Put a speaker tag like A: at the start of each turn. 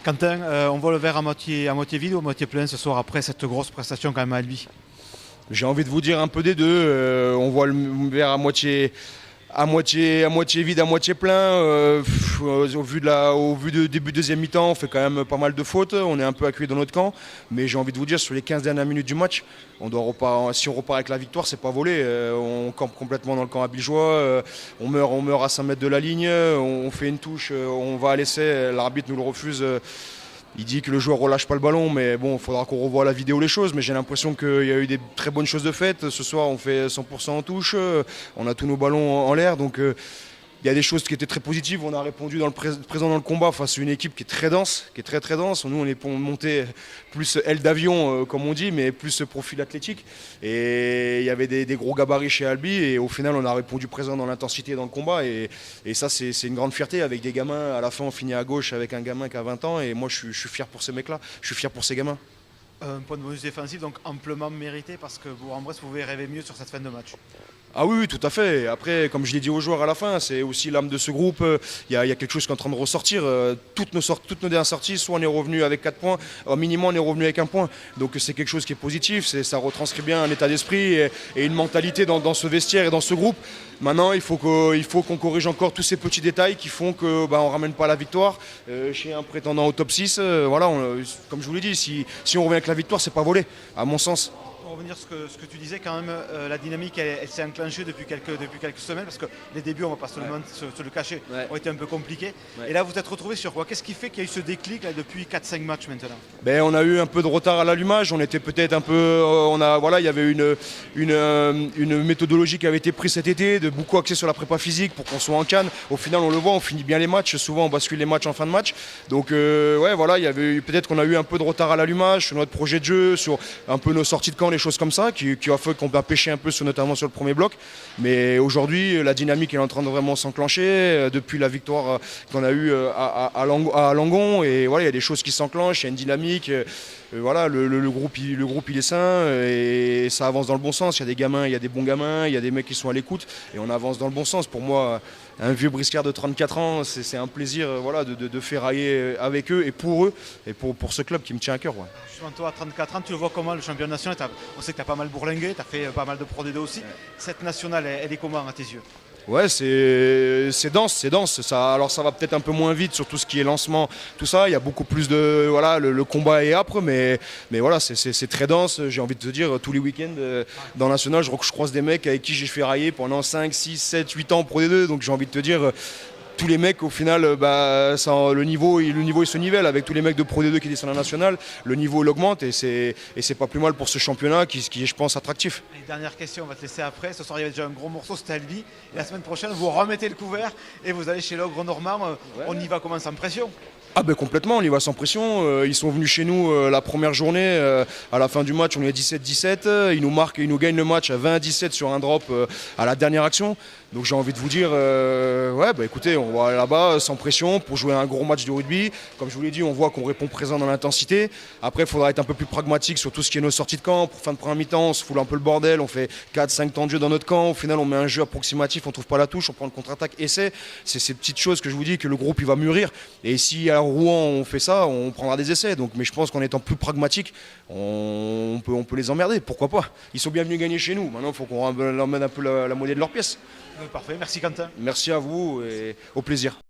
A: Quentin, on voit le verre à moitié vide ou à moitié plein ce soir après cette grosse prestation quand même à Albi?
B: J'ai envie de vous dire un peu des deux. On voit le verre à moitié vide, à moitié plein. Au vu de début de deuxième mi-temps, on fait quand même pas mal de fautes. On est un peu accueilli dans notre camp. Mais j'ai envie de vous dire, sur les 15 dernières minutes du match, si on repart avec la victoire, c'est pas volé. On campe complètement dans le camp abilgeois. On meurt à 5 mètres de la ligne. On fait une touche, on va à l'essai. L'arbitre nous le refuse. Il dit que le joueur relâche pas le ballon, mais bon, il faudra qu'on revoie la vidéo les choses. Mais j'ai l'impression qu'il y a eu des très bonnes choses de fait. Ce soir, on fait 100% en touche, on a tous nos ballons en l'air, donc il y a des choses qui étaient très positives. On a répondu présent dans le combat face à une équipe qui est très dense, qui est très très dense. Nous, on est monté plus aile d'avion, comme on dit, mais plus profil athlétique. Et il y avait des gros gabarits chez Albi. Et au final, on a répondu présent dans l'intensité et dans le combat. Et ça, c'est une grande fierté avec des gamins. À la fin, on finit à gauche avec un gamin qui a 20 ans. Et moi, je suis fier pour ces mecs-là. Je suis fier pour ces gamins.
A: Un point de bonus défensif donc amplement mérité parce que vous, en Bresse, vous pouvez rêver mieux sur cette fin de match.
B: Ah oui, oui, tout à fait. Après, comme je l'ai dit aux joueurs à la fin, c'est aussi l'âme de ce groupe. Il y a quelque chose qui est en train de ressortir. Toutes nos dernières sorties, soit on est revenu avec 4 points, au minimum on est revenu avec 1 point. Donc c'est quelque chose qui est positif. Ça retranscrit bien un état d'esprit et une mentalité dans ce vestiaire et dans ce groupe. Maintenant, il faut qu'on corrige encore tous ces petits détails qui font qu'on ne ramène pas la victoire chez un prétendant au top 6. Voilà, comme je vous l'ai dit, si on revient avec la victoire, c'est pas volé, à mon sens.
A: Pour revenir sur ce que tu disais, quand même, la dynamique, elle s'est enclenchée depuis quelques semaines parce que les débuts, on ne va pas se le cacher, ont été un peu compliqués.
B: Ouais.
A: Et là, vous êtes retrouvé sur quoi? Qu'est-ce qui fait qu'il y a eu ce déclic là, depuis 4-5 matchs maintenant?
B: On a eu un peu de retard à l'allumage. On était peut-être un peu. Il y avait une méthodologie qui avait été prise cet été, de beaucoup axer sur la prépa physique pour qu'on soit en canne. Au final, on le voit, on finit bien les matchs. Souvent, on bascule les matchs en fin de match. Donc, il y avait peut-être qu'on a eu un peu de retard à l'allumage sur notre projet de jeu, sur un peu nos sorties de camp, les choses comme ça, qui a fait qu'on a pêché un peu, notamment sur le premier bloc. Mais aujourd'hui, la dynamique est en train de vraiment s'enclencher depuis la victoire qu'on a eue à Langon. Et voilà, il y a des choses qui s'enclenchent, il y a une dynamique. Le groupe il est sain et ça avance dans le bon sens. Il y a des gamins, il y a des bons gamins, il y a des mecs qui sont à l'écoute et on avance dans le bon sens. Pour moi, un vieux briscard de 34 ans, c'est un plaisir de ferrailler avec eux et pour ce club qui me tient à cœur. Ouais.
A: Justement, toi, à 34 ans, tu le vois comment le championnat national? On sait que tu as pas mal bourlingué, tu as fait pas mal de Pro D2 aussi. Ouais. Cette nationale, elle est comment à tes yeux?
B: Ouais, c'est dense, c'est dense. Alors ça va peut-être un peu moins vite sur tout ce qui est lancement, tout ça. Il y a beaucoup plus de le combat est âpre, mais voilà, c'est très dense. J'ai envie de te dire, tous les week-ends dans le national, je croise des mecs avec qui j'ai fait railler pendant 5, 6, 7, 8 ans en Pro D2. Donc j'ai envie de te dire. Tous les mecs, au final, le niveau il se nivelle avec tous les mecs de Pro D2 qui descendent à la nationale. Le niveau il augmente et c'est pas plus mal pour ce championnat qui est, je pense, attractif.
A: Et dernière question, on va te laisser après. Ce soir, il y avait déjà un gros morceau, c'était Albi. Et la semaine prochaine, vous remettez le couvert et vous allez chez l'Ogre Normand. Ouais. On y va comment, sans pression?
B: Ah complètement, on y va sans pression. Ils sont venus chez nous la première journée. À la fin du match, on est à 17-17. Ils nous marquent, ils nous gagnent le match à 20-17 sur un drop à la dernière action. Donc j'ai envie de vous dire, écoutez, on va là-bas sans pression pour jouer un gros match de rugby. Comme je vous l'ai dit, on voit qu'on répond présent dans l'intensité. Après, il faudra être un peu plus pragmatique sur tout ce qui est nos sorties de camp. Pour fin de première mi-temps, on se fout un peu le bordel. On fait 4-5 temps de jeu dans notre camp. Au final, on met un jeu approximatif, on trouve pas la touche, on prend le contre-attaque, essai. C'est ces petites choses que je vous dis que le groupe il va mûrir. Et si à Rouen on fait ça, on prendra des essais. Donc, mais je pense qu'en étant plus pragmatique, on peut les emmerder. Pourquoi pas? Ils sont bien venus gagner chez nous. Maintenant, il faut qu'on leur mette un peu la monnaie de leur pièce.
A: Parfait, merci Quentin.
B: Merci à vous et au plaisir.